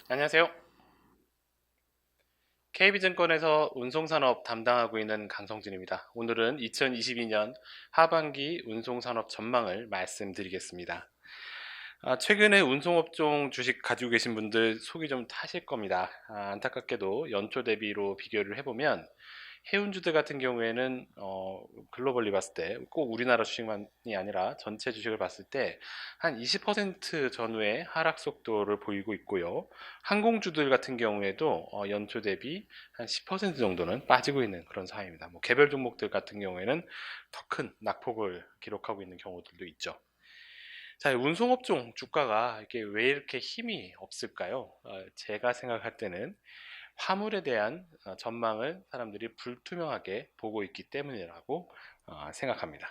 안녕하세요. KB증권에서 운송산업 담당하고 있는 강성진입니다. 오늘은 2022년 하반기 운송산업 전망을 말씀드리겠습니다. 최근에 운송업종 주식 가지고 계신 분들 속이 좀 타실 겁니다. 안타깝게도 연초 대비로 비교를 해보면 해운주들 같은 경우에는 글로벌리 봤을 때 꼭 우리나라 주식만이 아니라 전체 주식을 봤을 때 한 20% 전후의 하락 속도를 보이고 있고요. 항공주들 같은 경우에도 연초 대비 한 10% 정도는 빠지고 있는 그런 상황입니다. 뭐 개별 종목들 같은 경우에는 더 큰 낙폭을 기록하고 있는 경우들도 있죠. 자, 운송업종 주가가 이게 왜 이렇게 힘이 없을까요? 제가 생각할 때는 화물에 대한 전망을 사람들이 불투명하게 보고 있기 때문이라고 생각합니다.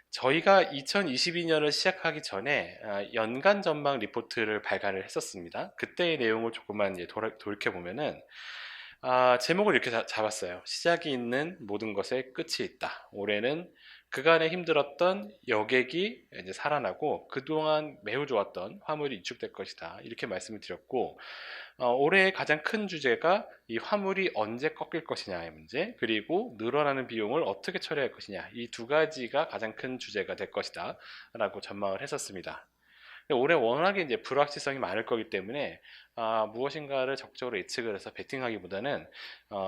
저희가 2022년을 시작하기 전에 연간 전망 리포트를 발간을 했었습니다. 그때의 내용을 조금만 이제 돌이켜보면은 제목을 이렇게 잡았어요. 시작이 있는 모든 것에 끝이 있다. 올해는 그간에 힘들었던 여객이 이제 살아나고 그동안 매우 좋았던 화물이 이축될 것이다. 이렇게 말씀을 드렸고, 올해의 가장 큰 주제가 이 화물이 언제 꺾일 것이냐의 문제, 그리고 늘어나는 비용을 어떻게 처리할 것이냐. 이 두 가지가 가장 큰 주제가 될 것이다. 라고 전망을 했었습니다. 올해 워낙에 이제 불확실성이 많을 거기 때문에 무엇인가를 적극적으로 예측을 해서 베팅하기보다는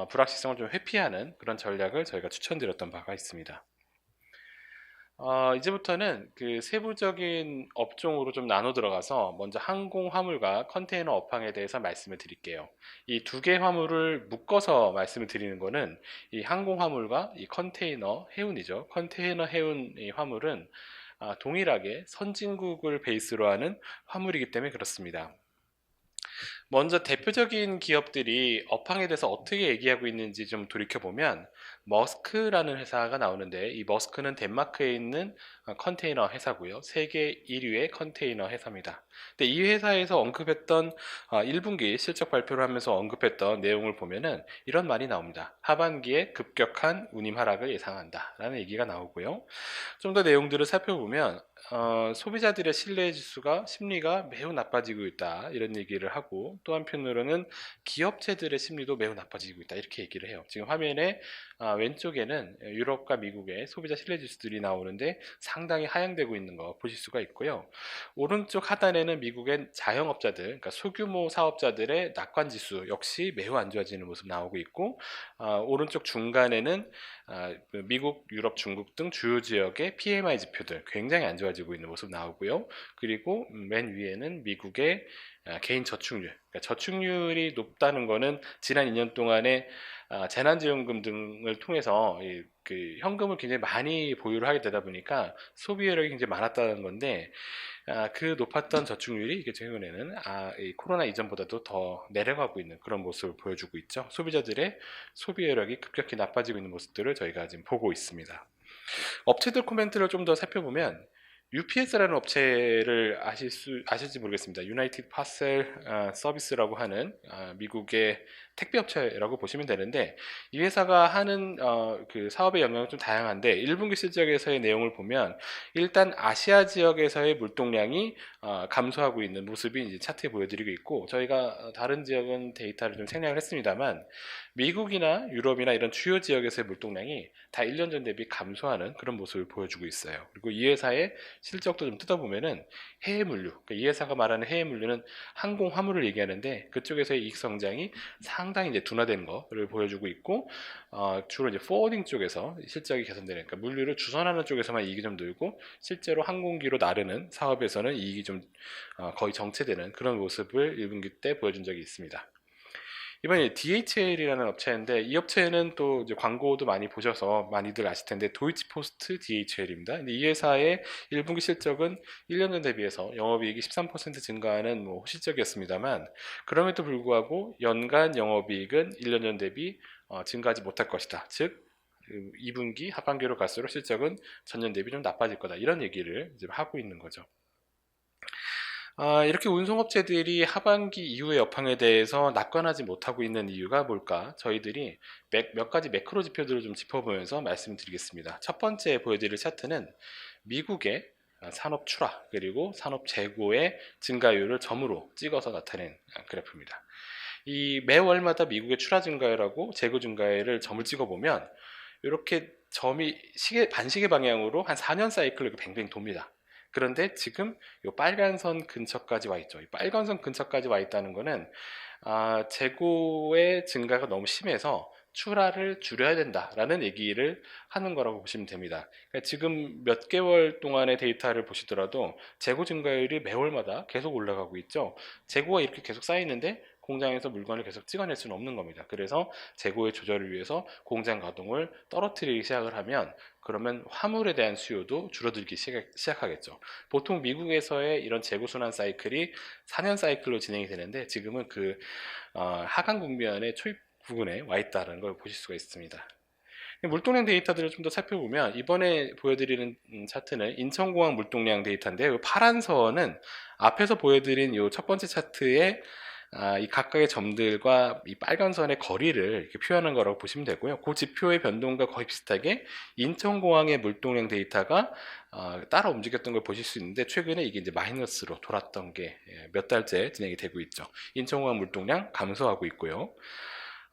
불확실성을 좀 회피하는 그런 전략을 저희가 추천드렸던 바가 있습니다. 이제부터는 그 세부적인 업종으로 좀 나눠 들어가서 먼저 항공 화물과 컨테이너 업황에 대해서 말씀을 드릴게요. 이 두 개 화물을 묶어서 말씀을 드리는 거는 이 항공 화물과 이 컨테이너 해운이죠. 컨테이너 해운 이 화물은 동일하게 선진국을 베이스로 하는 화물이기 때문에 그렇습니다. 먼저 대표적인 기업들이 업황에 대해서 어떻게 얘기하고 있는지 좀 돌이켜보면 머스크라는 회사가 나오는데, 이 머스크는 덴마크에 있는 컨테이너 회사고요. 세계 1위의 컨테이너 회사입니다. 근데 이 회사에서 언급했던 1분기 실적 발표를 하면서 언급했던 내용을 보면은 이런 말이 나옵니다. 하반기에 급격한 운임 하락을 예상한다 라는 얘기가 나오고요. 좀 더 내용들을 살펴보면 소비자들의 신뢰 지수가 심리가 매우 나빠지고 있다 이런 얘기를 하고, 또 한편으로는 기업체들의 심리도 매우 나빠지고 있다 이렇게 얘기를 해요. 지금 화면에 왼쪽에는 유럽과 미국의 소비자 신뢰 지수들이 나오는데 상당히 하향되고 있는 거 보실 수가 있고요. 오른쪽 하단에는 미국의 자영업자들, 그러니까 소규모 사업자들의 낙관 지수 역시 매우 안 좋아지는 모습 나오고 있고, 오른쪽 중간에는 그 미국, 유럽, 중국 등 주요 지역의 PMI 지표들 굉장히 안 좋아지고 있는 모습 나오고요. 그리고 맨 위에는 미국의 개인 저축률, 그러니까 저축률이 높다는 거는 지난 2년 동안에 재난지원금 등을 통해서 그 현금을 굉장히 많이 보유를 하게 되다 보니까 소비 여력이 굉장히 많았다는 건데, 그 높았던 저축률이 이게 최근에는 이 코로나 이전보다도 더 내려가고 있는 그런 모습을 보여주고 있죠. 소비자들의 소비 여력이 급격히 나빠지고 있는 모습들을 저희가 지금 보고 있습니다. 업체들 코멘트를 좀 더 살펴보면 UPS라는 업체를 아실지 모르겠습니다. 유나이티드 파셀 서비스라고 하는 미국의 택배 업체라고 보시면 되는데, 이 회사가 하는 그 사업의 영역은 좀 다양한데 1분기 실적에서의 내용을 보면 일단 아시아 지역에서의 물동량이 감소하고 있는 모습이 이제 차트에 보여드리고 있고, 저희가 다른 지역은 데이터를 좀 생략을 했습니다만 미국이나 유럽이나 이런 주요 지역에서의 물동량이 다 1년 전 대비 감소하는 그런 모습을 보여주고 있어요. 그리고 이 회사의 실적도 좀 뜯어보면은 해외 물류, 그러니까 이 회사가 말하는 해외 물류는 항공 화물을 얘기하는데 그쪽에서의 이익 성장이 상당히 이제 둔화되는 거를 보여주고 있고, 주로 이제 포워딩 쪽에서 실적이 개선되는, 그러니까 물류를 주선하는 쪽에서만 이익이 좀 늘고 실제로 항공기로 나르는 사업에서는 이익이 좀 거의 정체되는 그런 모습을 1분기 때 보여준 적이 있습니다. 이번에 DHL이라는 업체인데, 이 업체는 또 이제 광고도 많이 보셔서 많이들 아실 텐데 도이치 포스트 DHL입니다. 근데 이 회사의 1분기 실적은 1년 전 대비해서 영업이익이 13% 증가하는 뭐 호실적이었습니다만, 그럼에도 불구하고 연간 영업이익은 1년 전 대비 증가하지 못할 것이다. 즉 2분기 하반기로 갈수록 실적은 전년 대비 좀 나빠질 거다 이런 얘기를 이제 하고 있는 거죠. 이렇게 운송업체들이 하반기 이후의 여파에 대해서 낙관하지 못하고 있는 이유가 뭘까? 저희들이 몇 가지 매크로 지표들을 좀 짚어보면서 말씀드리겠습니다. 첫 번째 보여드릴 차트는 미국의 산업 출하 그리고 산업 재고의 증가율을 점으로 찍어서 나타낸 그래프입니다. 이 매월마다 미국의 출하 증가율하고 재고 증가율을 점을 찍어보면 이렇게 점이 반시계 방향으로 한 4년 사이클로 이렇게 뱅뱅 돕니다. 그런데 지금 이 빨간 선 근처까지 와 있죠. 이 빨간 선 근처까지 와 있다는 거는 재고의 증가가 너무 심해서 출하를 줄여야 된다라는 얘기를 하는 거라고 보시면 됩니다. 그러니까 지금 몇 개월 동안의 데이터를 보시더라도 재고 증가율이 매월마다 계속 올라가고 있죠. 재고가 이렇게 계속 쌓이는데 공장에서 물건을 계속 찍어낼 수는 없는 겁니다. 그래서 재고의 조절을 위해서 공장 가동을 떨어뜨리기 시작을 하면 그러면 화물에 대한 수요도 줄어들기 시작하겠죠. 보통 미국에서의 이런 재고 순환 사이클이 4년 사이클로 진행이 되는데 지금은 그 하강 국면의 초입 부분에 와 있다는 걸 보실 수가 있습니다. 물동량 데이터들을 좀 더 살펴보면 이번에 보여드리는 차트는 인천공항 물동량 데이터인데요. 파란 선은 앞에서 보여드린 이 첫 번째 차트의 이 각각의 점들과 이 빨간 선의 거리를 이렇게 표현한 거라고 보시면 되고요. 그 지표의 변동과 거의 비슷하게 인천공항의 물동량 데이터가 따라 움직였던 걸 보실 수 있는데 최근에 이게 이제 마이너스로 돌았던 게 몇 달째 진행이 되고 있죠. 인천공항 물동량 감소하고 있고요.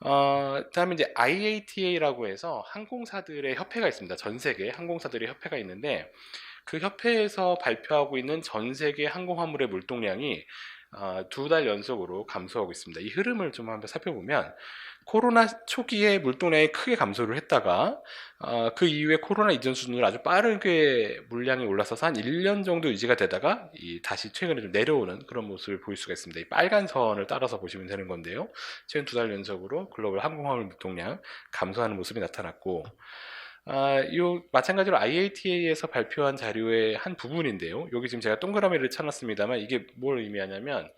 그다음에 이제 IATA라고 해서 항공사들의 협회가 있습니다. 전 세계 항공사들의 협회가 있는데 그 협회에서 발표하고 있는 전 세계 항공화물의 물동량이 2달 연속으로 감소하고 있습니다. 이 흐름을 좀 한번 살펴보면 코로나 초기에 물동량이 크게 감소를 했다가 그 이후에 코로나 이전 수준으로 아주 빠르게 물량이 올라서서 한 1년 정도 유지가 되다가 다시 최근에 좀 내려오는 그런 모습을 보일 수가 있습니다. 이 빨간 선을 따라서 보시면 되는 건데요. 최근 2달 연속으로 글로벌 항공화물 물동량 감소하는 모습이 나타났고 마찬가지로 IATA에서 발표한 자료의 한 부분인데요. 여기 지금 제가 동그라미를 쳐놨습니다만 이게 뭘 의미하냐면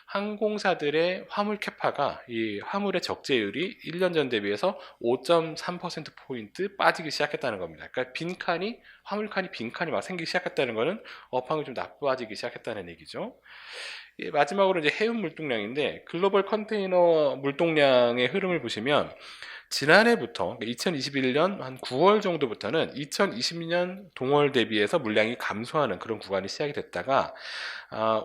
항공사들의 화물 캐파가 이 화물의 적재율이 1년 전 대비해서 5.3%포인트 빠지기 시작했다는 겁니다. 그러니까 화물칸이 빈칸이 막 생기기 시작했다는 거는 업황이 좀 나빠지기 시작했다는 얘기죠. 마지막으로 이제 해운 물동량인데 글로벌 컨테이너 물동량의 흐름을 보시면 지난해부터 2021년 한 9월 정도부터는 2020년 동월 대비해서 물량이 감소하는 그런 구간이 시작이 됐다가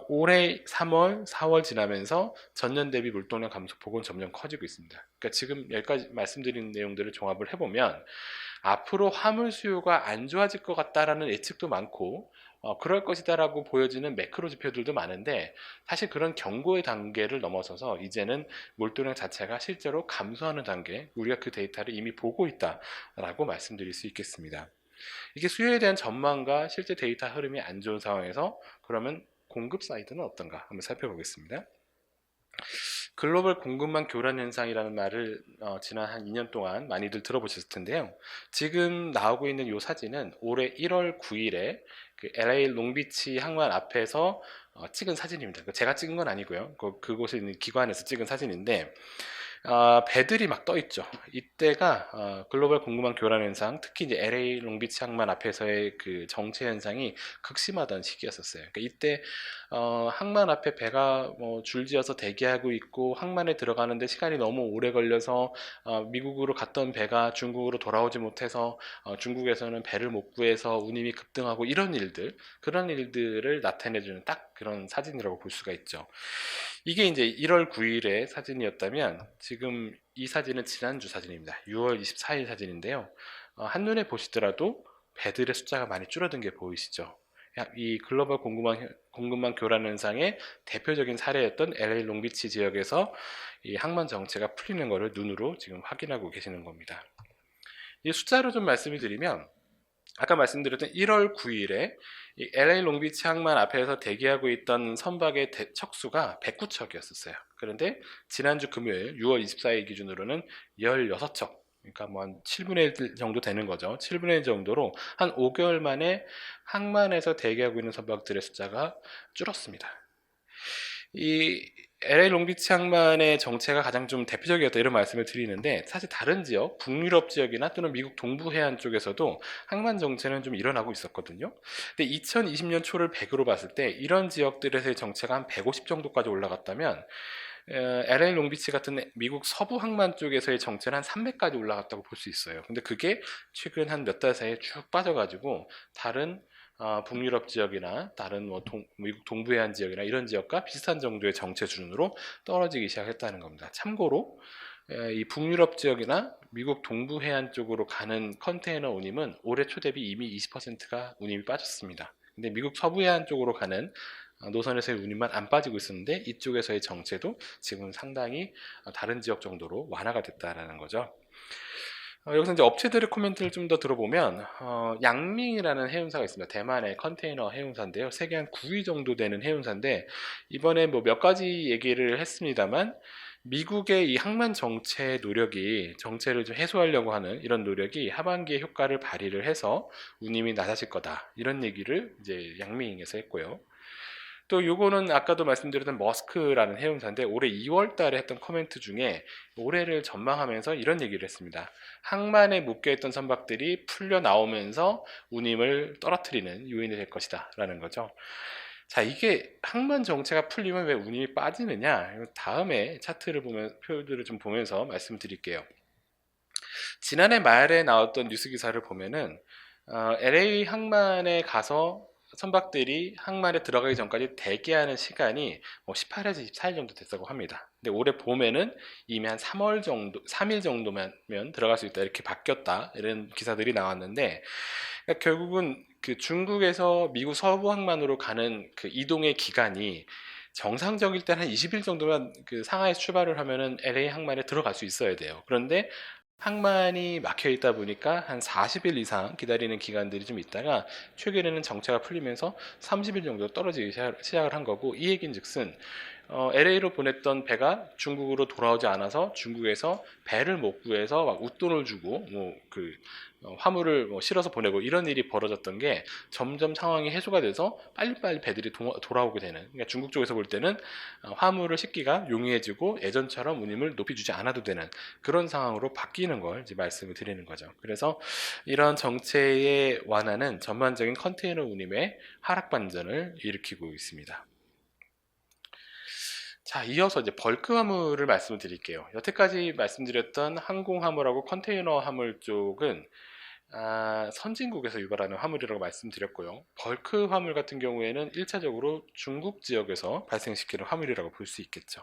올해 3월, 4월 지나면서 전년 대비 물동량 감소폭은 점점 커지고 있습니다. 그러니까 지금 여기까지 말씀드린 내용들을 종합을 해보면 앞으로 화물 수요가 안 좋아질 것 같다라는 예측도 많고 그럴 것이다라고 보여지는 매크로 지표들도 많은데 사실 그런 경고의 단계를 넘어서서 이제는 물동량 자체가 실제로 감소하는 단계, 우리가 그 데이터를 이미 보고 있다라고 말씀드릴 수 있겠습니다. 이게 수요에 대한 전망과 실제 데이터 흐름이 안 좋은 상황에서 그러면 공급 사이드는 어떤가 한번 살펴보겠습니다. 글로벌 공급망 교란 현상이라는 말을 지난 한 2년 동안 많이들 들어보셨을 텐데요. 지금 나오고 있는 이 사진은 올해 1월 9일에 그 LA 롱비치 항만 앞에서 찍은 사진입니다. 제가 찍은 건 아니고요. 그곳에 있는 기관에서 찍은 사진인데 배들이 막 떠 있죠. 이때가 글로벌 공급망 교란 현상, 특히 이제 LA 롱비치 항만 앞에서의 그 정체 현상이 극심하던 시기였었어요. 그러니까 이때 항만 앞에 배가 뭐 줄지어서 대기하고 있고 항만에 들어가는데 시간이 너무 오래 걸려서 미국으로 갔던 배가 중국으로 돌아오지 못해서 중국에서는 배를 못 구해서 운임이 급등하고 그런 일들을 나타내주는 딱 그런 사진이라고 볼 수가 있죠. 이게 이제 1월 9일의 사진이었다면 지금 이 사진은 지난주 사진입니다. 6월 24일 사진인데요. 한눈에 보시더라도 배들의 숫자가 많이 줄어든 게 보이시죠? 이 글로벌 공급망 교란 현상의 대표적인 사례였던 LA 롱비치 지역에서 이 항만 정체가 풀리는 것을 눈으로 지금 확인하고 계시는 겁니다. 이 숫자로 좀 말씀을 드리면 아까 말씀드렸던 1월 9일에 이 LA 롱비치 항만 앞에서 대기하고 있던 선박의 척수가 109척이었어요. 그런데 지난주 금요일 6월 24일 기준으로는 16척, 그러니까 뭐 한 7분의 1 정도 되는 거죠. 7분의 1 정도로 한 5개월 만에 항만에서 대기하고 있는 선박들의 숫자가 줄었습니다. 이 LA 롱비치 항만의 정체가 가장 좀 대표적이었다 이런 말씀을 드리는데 사실 다른 지역, 북유럽 지역이나 또는 미국 동부 해안 쪽에서도 항만 정체는 좀 일어나고 있었거든요. 근데 2020년 초를 100으로 봤을 때 이런 지역들에서의 정체가 한 150 정도까지 올라갔다면 LA 롱비치 같은 미국 서부 항만 쪽에서의 정체는 한 300까지 올라갔다고 볼 수 있어요. 근데 그게 최근 한 몇 달 사이에 쭉 빠져가지고 다른 북유럽 지역이나 다른 뭐 미국 동부해안 지역이나 이런 지역과 비슷한 정도의 정체 수준으로 떨어지기 시작했다는 겁니다. 참고로 이 북유럽 지역이나 미국 동부 해안 쪽으로 가는 컨테이너 운임은 올해 초 대비 이미 20%가 운임이 빠졌습니다. 근데 미국 서부 해안 쪽으로 가는 노선에서의 운임만 안 빠지고 있었는데 이쪽에서의 정체도 지금 상당히 다른 지역 정도로 완화가 됐다라는 거죠. 여기서 이제 업체들의 코멘트를 좀 더 들어보면 양밍이라는 해운사가 있습니다. 대만의 컨테이너 해운사인데요. 세계 한 9위 정도 되는 해운사인데 이번에 뭐 몇 가지 얘기를 했습니다만 미국의 이 항만 정체 노력이 정체를 좀 해소하려고 하는 이런 노력이 하반기에 효과를 발휘를 해서 운임이 낮아질 거다 이런 얘기를 이제 양밍에서 했고요. 또 요거는 아까도 말씀드렸던 머스크라는 해운사인데 올해 2월 달에 했던 코멘트 중에 올해를 전망하면서 이런 얘기를 했습니다. 항만에 묶여있던 선박들이 풀려 나오면서 운임을 떨어뜨리는 요인이 될 것이다 라는 거죠. 자, 이게 항만 정체가 풀리면 왜 운임이 빠지느냐? 다음에 차트를 보면 표들을 좀 보면서 말씀드릴게요. 지난해 말에 나왔던 뉴스 기사를 보면은 LA 항만에 가서 선박들이 항만에 들어가기 전까지 대기하는 시간이 뭐 18에서 24일 정도 됐다고 합니다. 근데 올해 봄에는 이미 한 3월 정도, 3일 정도면 들어갈 수 있다 이렇게 바뀌었다 이런 기사들이 나왔는데 그러니까 결국은 그 중국에서 미국 서부 항만으로 가는 그 이동의 기간이 정상적일 때는 한 20일 정도면 그 상하이에서 출발을 하면은 LA 항만에 들어갈 수 있어야 돼요. 그런데 항만이 막혀 있다 보니까 한 40일 이상 기다리는 기간들이 좀 있다가 최근에는 정체가 풀리면서 30일 정도 떨어지기 시작을 한 거고 이 얘기인즉슨 LA로 보냈던 배가 중국으로 돌아오지 않아서 중국에서 배를 못 구해서 막 웃돈을 주고 뭐그 화물을 뭐 실어서 보내고 이런 일이 벌어졌던 게 점점 상황이 해소가 돼서 빨리빨리 배들이 돌아오게 되는 그러니까 중국 쪽에서 볼 때는 화물을 싣기가 용이해지고 예전처럼 운임을 높이 주지 않아도 되는 그런 상황으로 바뀌는 걸 이제 말씀을 드리는 거죠. 그래서 이런 정체의 완화는 전반적인 컨테이너 운임의 하락 반전을 일으키고 있습니다. 자, 이어서 이제 벌크 화물을 말씀을 드릴게요. 여태까지 말씀드렸던 항공 화물하고 컨테이너 화물 쪽은 선진국에서 유발하는 화물이라고 말씀드렸고요. 벌크 화물 같은 경우에는 1차적으로 중국 지역에서 발생시키는 화물이라고 볼 수 있겠죠.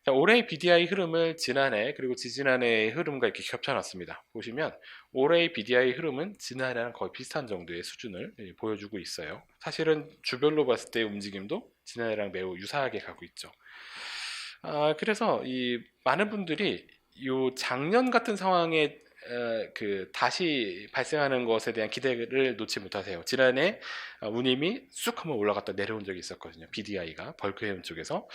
자, 올해의 BDI 흐름을 지난해 그리고 지지난해의 흐름과 이렇게 겹쳐놨습니다. 보시면 올해의 BDI 흐름은 지난해랑 거의 비슷한 정도의 수준을 보여주고 있어요. 사실은 주별로 봤을 때의 움직임도 지난해랑 매우 유사하게 가고 있죠. 그래서 이 많은 분들이 요 작년 같은 상황에 그 다시 발생하는 것에 대한 기대를 놓지 못하세요. 지난해 운임이 쑥 한번 올라갔다 내려온 적이 있었거든요. BDI가 벌크 해운 쪽에서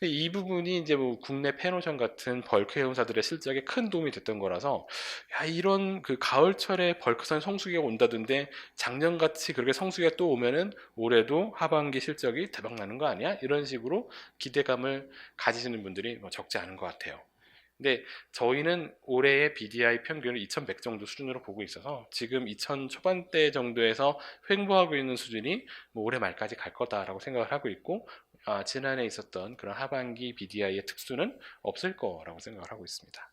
이 부분이 이제 뭐 국내 페노션 같은 벌크 해운사들의 실적에 큰 도움이 됐던 거라서 야, 이런 그 가을철에 벌크선 성수기가 온다던데 작년같이 그렇게 성수기가 또 오면은 올해도 하반기 실적이 대박 나는 거 아니야? 이런 식으로 기대감을 가지시는 분들이 뭐 적지 않은 것 같아요. 근데 저희는 올해의 BDI 평균을 2100 정도 수준으로 보고 있어서 지금 2000 초반대 정도에서 횡보하고 있는 수준이 뭐 올해 말까지 갈 거다라고 생각을 하고 있고 지난해 있었던 그런 하반기 BDI의 특수는 없을 거라고 생각을 하고 있습니다.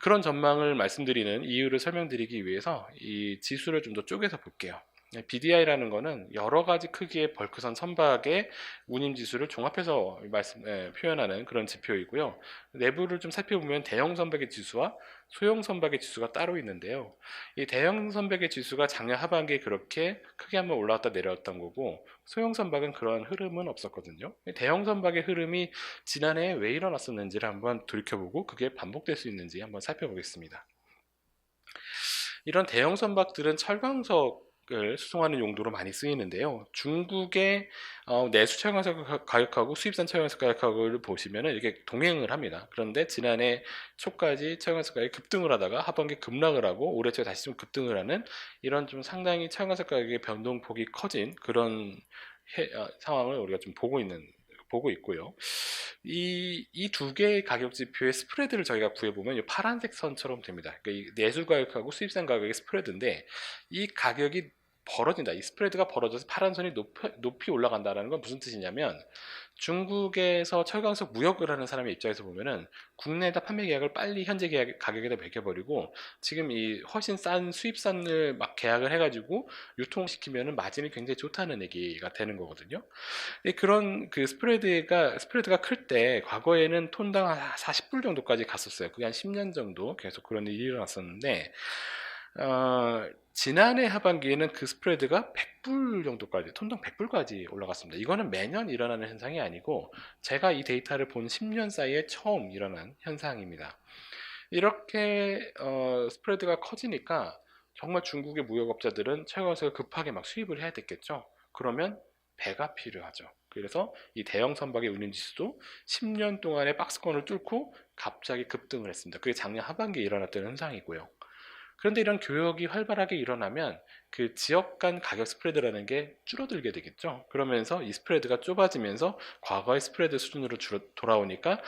그런 전망을 말씀드리는 이유를 설명드리기 위해서 이 지수를 좀 더 쪼개서 볼게요. BDI라는 거는 여러 가지 크기의 벌크선 선박의 운임 지수를 종합해서 표현하는 그런 지표이고요. 내부를 좀 살펴보면 대형 선박의 지수와 소형 선박의 지수가 따로 있는데요. 이 대형 선박의 지수가 작년 하반기에 그렇게 크게 한번 올라왔다 내려왔던 거고 소형 선박은 그러한 흐름은 없었거든요. 대형 선박의 흐름이 지난해에 왜 일어났었는지를 한번 돌이켜보고 그게 반복될 수 있는지 한번 살펴보겠습니다. 이런 대형 선박들은 철광석을 수송하는 용도로 많이 쓰이는데요. 중국의 내수 철광석 가격하고 수입산 철광석 가격을 보시면 이렇게 동행을 합니다. 그런데 지난해 초까지 철광석 가격이 급등을 하다가 하반기 급락을 하고 올해 초 다시 좀 급등을 하는 이런 좀 상당히 철광석 가격의 변동폭이 커진 그런 상황을 우리가 좀 보고 있고요. 이 두 개의 가격 지표의 스프레드를 저희가 구해보면 이 파란색 선처럼 됩니다. 그러니까 이 내수 가격하고 수입산 가격의 스프레드인데 이 가격이 벌어진다. 이 스프레드가 벌어져서 파란선이 높이 올라간다는 건 무슨 뜻이냐면 중국에서 철강석 무역을 하는 사람의 입장에서 보면은 국내에다 판매 계약을 빨리 현재 계약 가격에다 매겨버리고 지금 이 훨씬 싼 수입산을 막 계약을 해가지고 유통시키면은 마진이 굉장히 좋다는 얘기가 되는 거거든요. 그런 그 스프레드가 클 때 과거에는 톤당 한 40불 정도까지 갔었어요. 그게 한 10년 정도 계속 그런 일이 일어났었는데 지난해 하반기에는 그 스프레드가 100불 정도까지, 톤당 100불까지 올라갔습니다. 이거는 매년 일어나는 현상이 아니고 제가 이 데이터를 본 10년 사이에 처음 일어난 현상입니다. 이렇게 스프레드가 커지니까 정말 중국의 무역업자들은 철강석을 급하게 막 수입을 해야 됐겠죠. 그러면 배가 필요하죠. 그래서 이 대형 선박의 운임지수도 10년 동안의 박스권을 뚫고 갑자기 급등을 했습니다. 그게 작년 하반기에 일어났던 현상이고요. 그런데 이런 교역이 활발하게 일어나면 그 지역 간 가격 스프레드라는 게 줄어들게 되겠죠. 그러면서 이 스프레드가 좁아지면서 과거의 스프레드 수준으로 돌아오니까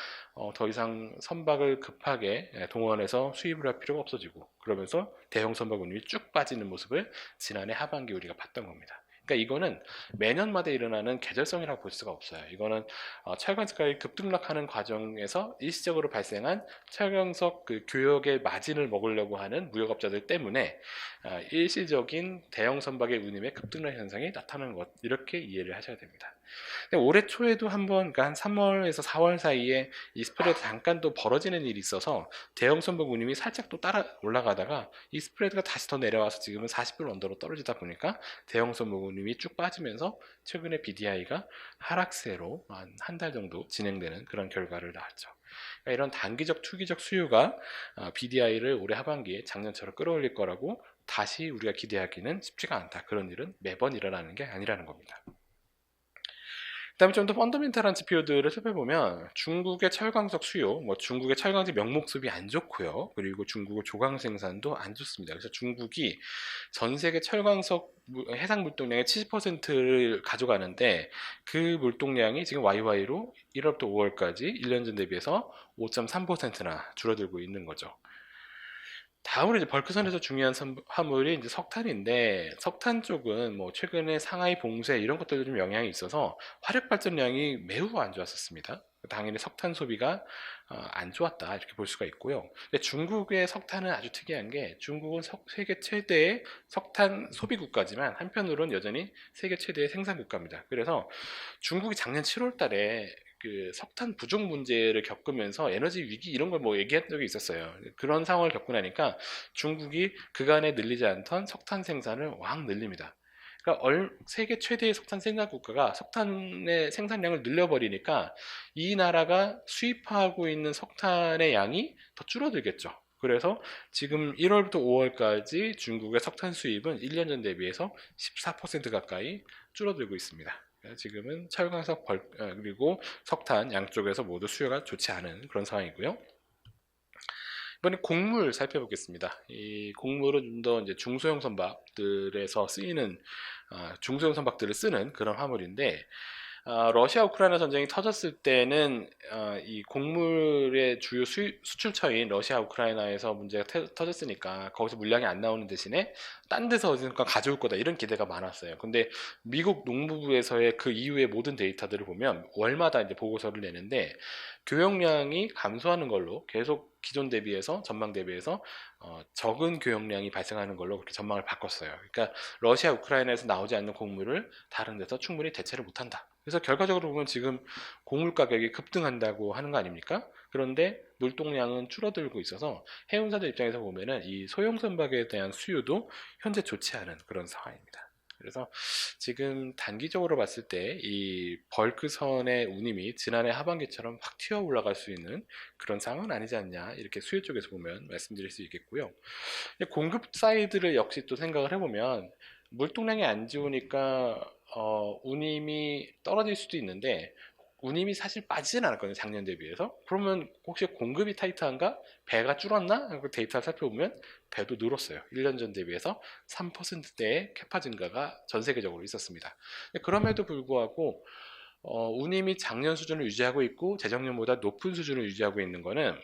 더 이상 선박을 급하게 동원해서 수입을 할 필요가 없어지고 그러면서 대형 선박 운임이 쭉 빠지는 모습을 지난해 하반기 우리가 봤던 겁니다. 그러니까 이거는 매년마다 일어나는 계절성이라고 볼 수가 없어요. 이거는 철강석가격이 급등락하는 과정에서 일시적으로 발생한 철강석 그 교역의 마진을 먹으려고 하는 무역업자들 때문에 일시적인 대형 선박의 운임의 급등락 현상이 나타나는 것, 이렇게 이해를 하셔야 됩니다. 근데 올해 초에도 한번, 그러니까 한 3월에서 4월 사이에 이 스프레드 잠깐 또 벌어지는 일이 있어서 대형 선박 운임이 살짝 또 따라 올라가다가 이 스프레드가 다시 더 내려와서 지금은 40불 언더로 떨어지다 보니까 대형 선박 운임이 쭉 빠지면서 최근에 BDI가 하락세로 한 달 정도 진행되는 그런 결과를 낳았죠. 그러니까 이런 단기적 투기적 수요가 BDI를 올해 하반기에 작년처럼 끌어올릴 거라고 다시 우리가 기대하기는 쉽지가 않다. 그런 일은 매번 일어나는 게 아니라는 겁니다. 그다음에 좀 더 펀더멘탈한 지표들을 살펴보면 중국의 철강석 수요, 뭐 중국의 철강지 명목수입이 안 좋고요. 그리고 중국의 조강 생산도 안 좋습니다. 그래서 중국이 전 세계 철강석 해상 물동량의 70%를 가져가는데 그 물동량이 지금 YY로 1월부터 5월까지 1년 전 대비해서 5.3%나 줄어들고 있는 거죠. 다음으로 이제 벌크선에서 중요한 화물이 이제 석탄인데 석탄 쪽은 뭐 최근에 상하이 봉쇄 이런 것들도 좀 영향이 있어서 화력 발전량이 매우 안 좋았었습니다. 당연히 석탄 소비가 안 좋았다 이렇게 볼 수가 있고요. 근데 중국의 석탄은 아주 특이한 게 중국은 세계 최대의 석탄 소비 국가지만 한편으로는 여전히 세계 최대의 생산 국가입니다. 그래서 중국이 작년 7월 달에 그 석탄 부족 문제를 겪으면서 에너지 위기 이런 걸 뭐 얘기한 적이 있었어요. 그런 상황을 겪고 나니까 중국이 그간에 늘리지 않던 석탄 생산을 왕 늘립니다. 그러니까 세계 최대의 석탄 생산 국가가 석탄의 생산량을 늘려버리니까 이 나라가 수입하고 있는 석탄의 양이 더 줄어들겠죠. 그래서 지금 1월부터 5월까지 중국의 석탄 수입은 1년 전 대비해서 14% 가까이 줄어들고 있습니다. 지금은 철강석 그리고 석탄 양쪽에서 모두 수요가 좋지 않은 그런 상황이고요. 이번에 곡물 살펴보겠습니다. 이 곡물은 좀 더 이제 중소형 선박들에서 쓰이는 중소형 선박들을 쓰는 그런 화물인데 러시아 우크라이나 전쟁이 터졌을 때는 이 곡물의 주요 수출처인 러시아 우크라이나에서 문제가 터졌으니까 거기서 물량이 안 나오는 대신에 딴 데서 어디선가 가져올 거다 이런 기대가 많았어요. 근데 미국 농무부에서의 그 이후의 모든 데이터들을 보면 월마다 이제 보고서를 내는데 교역량이 감소하는 걸로 계속 기존 대비해서 전망 대비해서 적은 교역량이 발생하는 걸로 그렇게 전망을 바꿨어요. 그러니까 러시아 우크라이나에서 나오지 않는 곡물을 다른 데서 충분히 대체를 못한다. 그래서 결과적으로 보면 지금 곡물 가격이 급등한다고 하는 거 아닙니까? 그런데 물동량은 줄어들고 있어서 해운사들 입장에서 보면은 이 소형 선박에 대한 수요도 현재 좋지 않은 그런 상황입니다. 그래서 지금 단기적으로 봤을 때 이 벌크선의 운임이 지난해 하반기처럼 확 튀어 올라갈 수 있는 그런 상황은 아니지 않냐 이렇게 수요 쪽에서 보면 말씀드릴 수 있겠고요. 공급 사이드를 역시 또 생각을 해보면 물동량이 안 좋으니까 운임이 떨어질 수도 있는데 운임이 사실 빠지진 않았거든요 작년 대비해서. 그러면 혹시 공급이 타이트한가? 배가 줄었나? 그 데이터를 살펴보면 배도 늘었어요. 1년 전 대비해서 3%대의 캐파 증가가 전 세계적으로 있었습니다. 그럼에도 불구하고 운임이 작년 수준을 유지하고 있고 재작년보다 높은 수준을 유지하고 있는 것은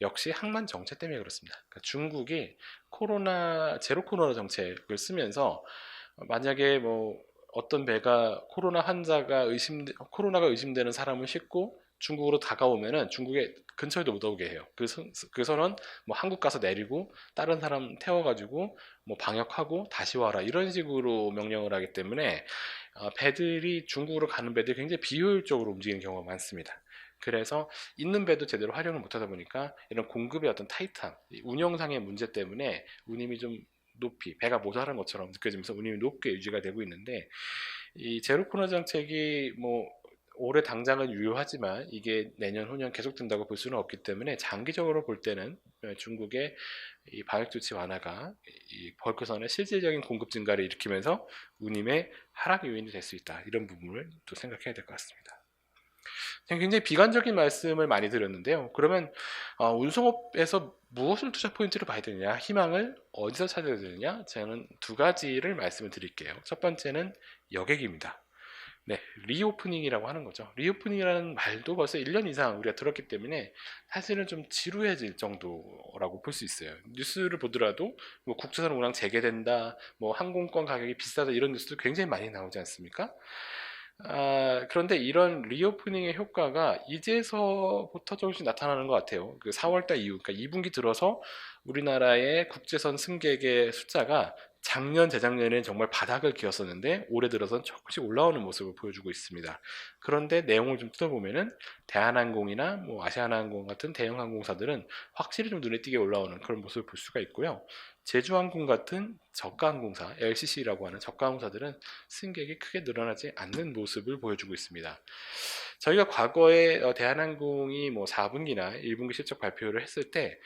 역시 항만 정책 때문에 그렇습니다. 그러니까 중국이 제로 코로나 정책을 쓰면서 만약에 뭐 어떤 배가 코로나가 의심되는 사람을 싣고 중국으로 다가오면은 중국에 근처에도 못 오게 해요. 그 선은 뭐 한국 가서 내리고 다른 사람 태워가지고 뭐 방역하고 다시 와라 이런 식으로 명령을 하기 때문에 배들이 중국으로 가는 배들이 굉장히 비효율적으로 움직이는 경우가 많습니다. 그래서 있는 배도 제대로 활용을 못하다 보니까 이런 공급의 어떤 타이트함, 운영상의 문제 때문에 운임이 좀 높이 배가 모자란 것처럼 느껴지면서 운임이 높게 유지가 되고 있는데 이 제로 코로나 정책이 뭐 올해 당장은 유효하지만 이게 내년 후년 계속된다고 볼 수는 없기 때문에 장기적으로 볼 때는 중국의 이 방역 조치 완화가 이 벌크선의 실질적인 공급 증가를 일으키면서 운임의 하락 요인이 될 수 있다. 이런 부분을 또 생각해야 될 것 같습니다. 굉장히 비관적인 말씀을 많이 드렸는데요. 그러면 운송업에서 무엇을 투자 포인트로 봐야 되느냐, 희망을 어디서 찾아야 되느냐, 저는 두 가지를 말씀을 드릴게요. 첫 번째는 여객입니다. 네, 리오프닝이라고 하는 거죠. 리오프닝이라는 말도 벌써 1년 이상 우리가 들었기 때문에 사실은 좀 지루해질 정도라고 볼 수 있어요. 뉴스를 보더라도 뭐 국제선 운항 재개된다, 뭐 항공권 가격이 비싸다 이런 뉴스도 굉장히 많이 나오지 않습니까? 그런데 이런 리오프닝의 효과가 이제서부터 조금씩 나타나는 것 같아요. 그 4월달 이후, 그러니까 2분기 들어서 우리나라의 국제선 승객의 숫자가 작년, 재작년에는 정말 바닥을 기었었는데 올해 들어서는 조금씩 올라오는 모습을 보여주고 있습니다. 그런데 내용을 좀 뜯어보면은 대한항공이나 뭐 아시아나항공 같은 대형 항공사들은 확실히 좀 눈에 띄게 올라오는 그런 모습을 볼 수가 있고요. 제주항공 같은 저가 항공사, LCC라고 하는 저가 항공사들은 승객이 크게 늘어나지 않는 모습을 보여주고 있습니다. 저희가 과거에 대한항공이 뭐 4분기나 1분기 실적 발표를 했을 때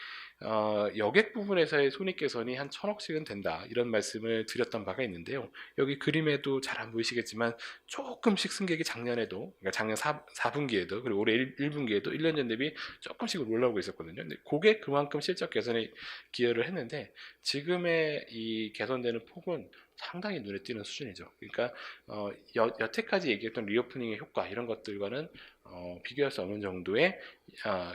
여객 부분에서의 손익 개선이 한 1,000억씩은 된다 이런 말씀을 드렸던 바가 있는데요. 여기 그림에도 잘 안 보이시겠지만 조금씩 승객이 작년에도 그러니까 작년 4분기에도 그리고 올해 1분기에도 1년 전 대비 조금씩 올라오고 있었거든요. 근데 그게 그만큼 실적 개선에 기여를 했는데 지금의 이 개선되는 폭은 상당히 눈에 띄는 수준이죠. 그러니까 여태까지 얘기했던 리오프닝의 효과 이런 것들과는 비교할 수 없는 정도의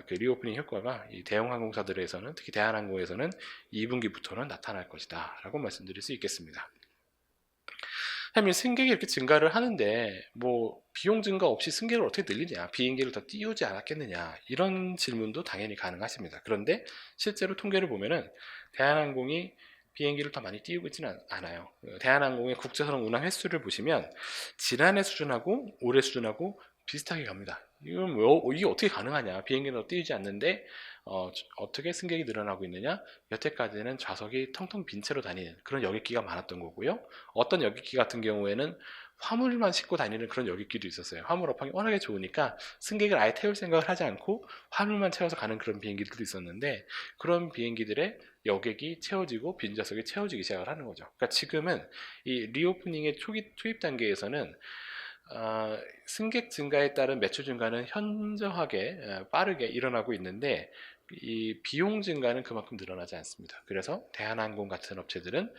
그 리오프닝 효과가 이 대형 항공사들에서는 특히 대한항공에서는 2분기부터는 나타날 것이다 라고 말씀드릴 수 있겠습니다. 하면 승객이 이렇게 증가를 하는데 뭐 비용 증가 없이 승객을 어떻게 늘리냐 비행기를 더 띄우지 않았겠느냐 이런 질문도 당연히 가능하십니다. 그런데 실제로 통계를 보면은 대한항공이 비행기를 더 많이 띄우고 있지는 않아요. 대한항공의 국제선 운항 횟수를 보시면 지난해 수준하고 올해 수준하고 비슷하게 갑니다. 이건 이게 어떻게 가능하냐? 비행기는 더 띄우지 않는데 어떻게 승객이 늘어나고 있느냐? 여태까지는 좌석이 텅텅 빈 채로 다니는 그런 여객기가 많았던 거고요. 어떤 여객기 같은 경우에는 화물만 싣고 다니는 그런 여객기도 있었어요. 화물 업황이 워낙에 좋으니까 승객을 아예 태울 생각을 하지 않고 화물만 채워서 가는 그런 비행기들도 있었는데 그런 비행기들의 여객이 채워지고 빈좌석이 채워지기 시작을 하는 거죠. 그러니까 지금은 이 리오프닝의 초기 투입 단계에서는 승객 증가에 따른 매출 증가는 현저하게 빠르게 일어나고 있는데 이 비용 증가는 그만큼 늘어나지 않습니다. 그래서 대한항공 같은 업체들은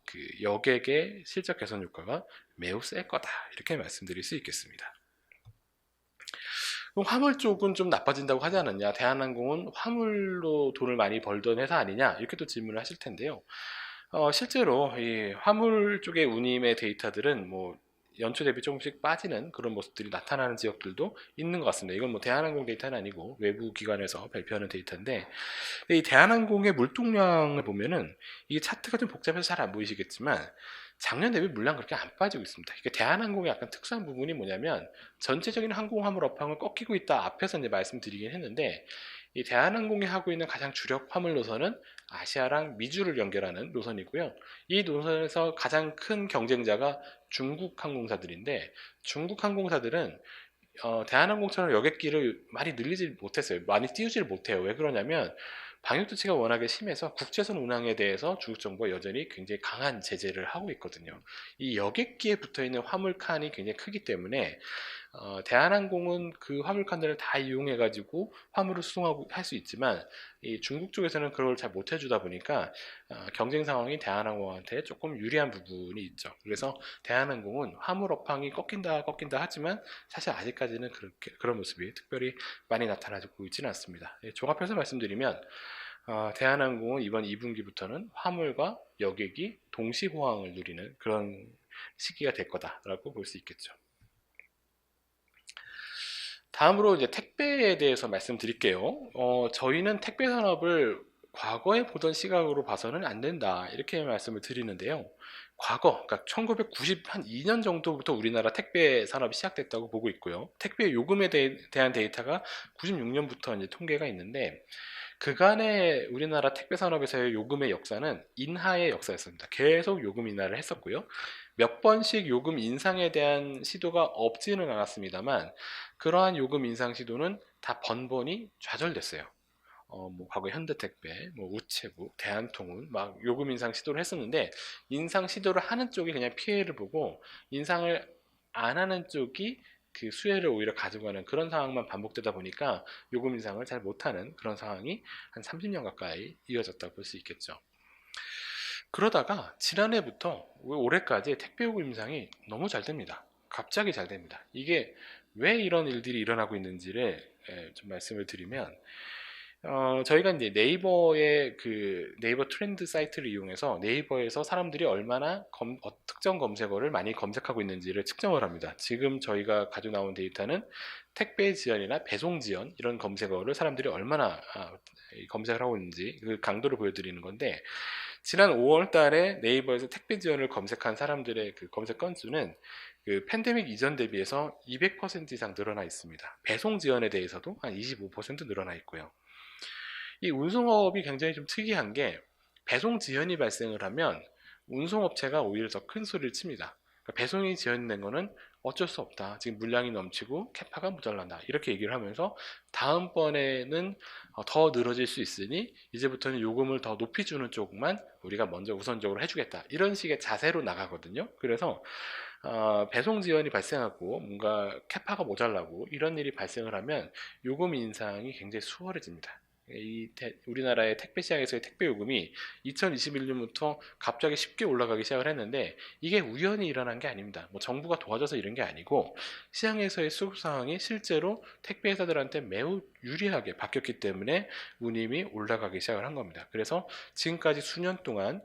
그 여객의 실적 개선 효과가 매우 셀 거다 이렇게 말씀드릴 수 있겠습니다. 그럼 화물 쪽은 좀 나빠진다고 하지 않았냐? 대한항공은 화물로 돈을 많이 벌던 회사 아니냐? 이렇게 또 질문을 하실 텐데요. 실제로 이 화물 쪽의 운임의 데이터들은 뭐 연초 대비 조금씩 빠지는 그런 모습들이 나타나는 지역들도 있는 것 같습니다. 이건 뭐 대한항공 데이터는 아니고 외부 기관에서 발표하는 데이터인데 이 대한항공의 물동량을 보면은 이게 차트가 좀 복잡해서 잘 안 보이시겠지만 작년 대비 물량 그렇게 안 빠지고 있습니다. 이게 대한항공의 약간 특수한 부분이 뭐냐면 전체적인 항공 화물 업황을 꺾이고 있다 앞에서 이제 말씀드리긴 했는데 이 대한항공이 하고 있는 가장 주력 화물 노선은 아시아랑 미주를 연결하는 노선이고요. 이 노선에서 가장 큰 경쟁자가 중국 항공사들인데 중국 항공사들은 대한항공처럼 여객기를 많이 늘리지 못했어요. 많이 띄우지를 못해요. 왜 그러냐면 방역 조치가 워낙에 심해서 국제선 운항에 대해서 중국 정부가 여전히 굉장히 강한 제재를 하고 있거든요. 이 여객기에 붙어 있는 화물 칸이 굉장히 크기 때문에 대한항공은 그 화물칸들을 다 이용해 가지고 화물을 수송하고 할 수 있지만 이 중국 쪽에서는 그걸 잘 못 해주다 보니까 경쟁 상황이 대한항공한테 조금 유리한 부분이 있죠. 그래서 대한항공은 화물 업황이 꺾인다 하지만 사실 아직까지는 그런 모습이 특별히 많이 나타나고 있지는 않습니다. 종합해서 말씀드리면 대한항공은 이번 2분기부터는 화물과 여객이 동시 호황을 누리는 그런 시기가 될 거다라고 볼 수 있겠죠. 다음으로 이제 택배에 대해서 말씀드릴게요. 저희는 택배 산업을 과거에 보던 시각으로 봐서는 안 된다. 이렇게 말씀을 드리는데요. 과거, 그러니까 1992년 정도부터 우리나라 택배 산업이 시작됐다고 보고 있고요. 택배 요금에 대한 데이터가 96년부터 이제 통계가 있는데, 그간의 우리나라 택배 산업에서의 요금의 역사는 인하의 역사였습니다. 계속 요금 인하를 했었고요. 몇 번씩 요금 인상에 대한 시도가 없지는 않았습니다만, 그러한 요금 인상 시도는 다 번번이 좌절됐어요. 뭐 과거 현대택배, 뭐 우체국, 대한통운 막 요금 인상 시도를 했었는데, 인상 시도를 하는 쪽이 그냥 피해를 보고 인상을 안 하는 쪽이 그 수혜를 오히려 가져가는 그런 상황만 반복되다 보니까 요금 인상을 잘 못하는 그런 상황이 한 30년 가까이 이어졌다고 볼 수 있겠죠. 그러다가 지난해부터 올해까지 택배 요금 인상이 너무 잘 됩니다. 갑자기 잘 됩니다. 이게 왜 이런 일들이 일어나고 있는지를 좀 말씀을 드리면, 저희가 이제 네이버의 그 네이버 트렌드 사이트를 이용해서 네이버에서 사람들이 얼마나 특정 검색어를 많이 검색하고 있는지를 측정을 합니다. 지금 저희가 가지고 나온 데이터는 택배 지연이나 배송 지연 이런 검색어를 사람들이 얼마나 검색을 하고 있는지 그 강도를 보여드리는 건데, 지난 5월 달에 네이버에서 택배 지연을 검색한 사람들의 그 검색 건수는 그 팬데믹 이전 대비해서 200% 이상 늘어나 있습니다. 배송 지연에 대해서도 한 25% 늘어나 있고요. 이 운송업이 굉장히 좀 특이한 게, 배송 지연이 발생을 하면 운송업체가 오히려 더 큰 소리를 칩니다. 그러니까 배송이 지연된 거는 어쩔 수 없다. 지금 물량이 넘치고 캐파가 모자란다. 이렇게 얘기를 하면서 다음번에는 더 늘어질 수 있으니 이제부터는 요금을 더 높이 주는 쪽만 우리가 먼저 우선적으로 해주겠다. 이런 식의 자세로 나가거든요. 그래서 배송 지연이 발생하고 뭔가 캐파가 모자라고 이런 일이 발생을 하면 요금 인상이 굉장히 수월해집니다. 우리나라의 택배 시장에서의 택배 요금이 2021년부터 갑자기 쉽게 올라가기 시작을 했는데, 이게 우연히 일어난 게 아닙니다. 뭐 정부가 도와줘서 이런 게 아니고 시장에서의 수급 상황이 실제로 택배 회사들한테 매우 유리하게 바뀌었기 때문에 운임이 올라가기 시작을 한 겁니다. 그래서 지금까지 수년 동안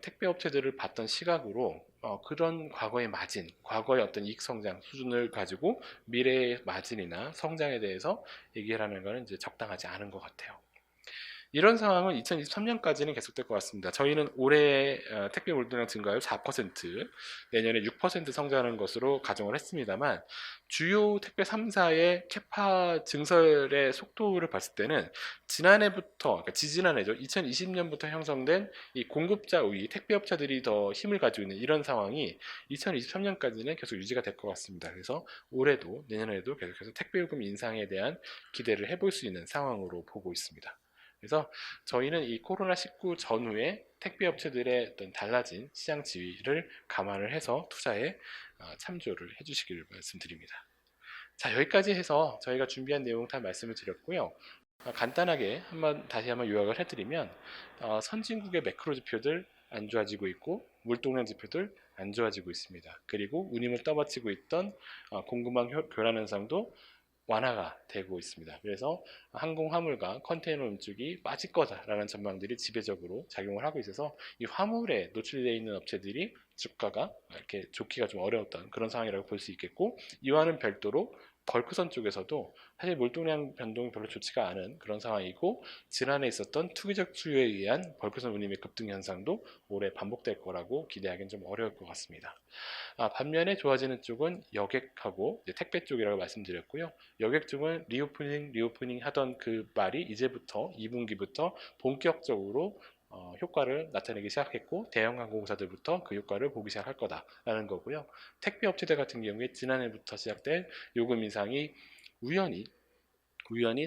택배 업체들을 봤던 시각으로 그런 과거의 마진, 과거의 어떤 이익 성장 수준을 가지고 미래의 마진이나 성장에 대해서 얘기를 하는 것은 이제 적당하지 않은 것 같아요. 이런 상황은 2023년까지는 계속될 것 같습니다. 저희는 올해 택배 물동량 증가율 4%, 내년에 6% 성장하는 것으로 가정을 했습니다만, 주요 택배 3사의 캐파 증설의 속도를 봤을 때는 지난해부터, 그러니까 지지난해죠. 2020년부터 형성된 이 공급자 우위, 택배업체들이 더 힘을 가지고 있는 이런 상황이 2023년까지는 계속 유지가 될 것 같습니다. 그래서 올해도 내년에도 계속해서 택배 요금 인상에 대한 기대를 해볼 수 있는 상황으로 보고 있습니다. 그래서 저희는 이 코로나19 전후에 택배 업체들의 어떤 달라진 시장 지위를 감안을 해서 투자에 참조를 해주시기를 말씀드립니다. 자, 여기까지 해서 저희가 준비한 내용 다 말씀을 드렸고요. 간단하게 다시 한번 요약을 해드리면, 선진국의 매크로 지표들 안 좋아지고 있고 물동량 지표들 안 좋아지고 있습니다. 그리고 운임을 떠받치고 있던 공급망 교란 현상도 완화가 되고 있습니다. 그래서 항공 화물과 컨테이너 운송이 빠질 거다라는 전망들이 지배적으로 작용을 하고 있어서 이 화물에 노출되어 있는 업체들이 주가가 이렇게 좋기가 좀 어려웠던 그런 상황이라고 볼 수 있겠고, 이와는 별도로 벌크선 쪽에서도 사실 물동량 변동이 별로 좋지가 않은 그런 상황이고, 지난해 있었던 투기적 수요에 의한 벌크선 운임의 급등 현상도 올해 반복될 거라고 기대하기는 좀 어려울 것 같습니다. 반면에 좋아지는 쪽은 여객하고 택배 쪽이라고 말씀드렸고요. 여객 쪽은 리오프닝 하던 그 말이 이제부터 2분기부터 본격적으로 효과를 나타내기 시작했고, 대형 항공사들부터 그 효과를 보기 시작할 거다라는 거고요. 택배 업체들 같은 경우에 지난해부터 시작된 요금 인상이 우연히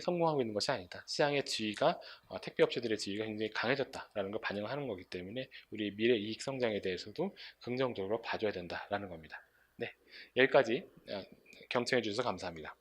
성공하고 있는 것이 아니다. 시장의 지위가 택배 업체들의 지위가 굉장히 강해졌다라는 걸 반영하는 거기 때문에 우리 미래 이익 성장에 대해서도 긍정적으로 봐줘야 된다라는 겁니다. 네, 여기까지 경청해 주셔서 감사합니다.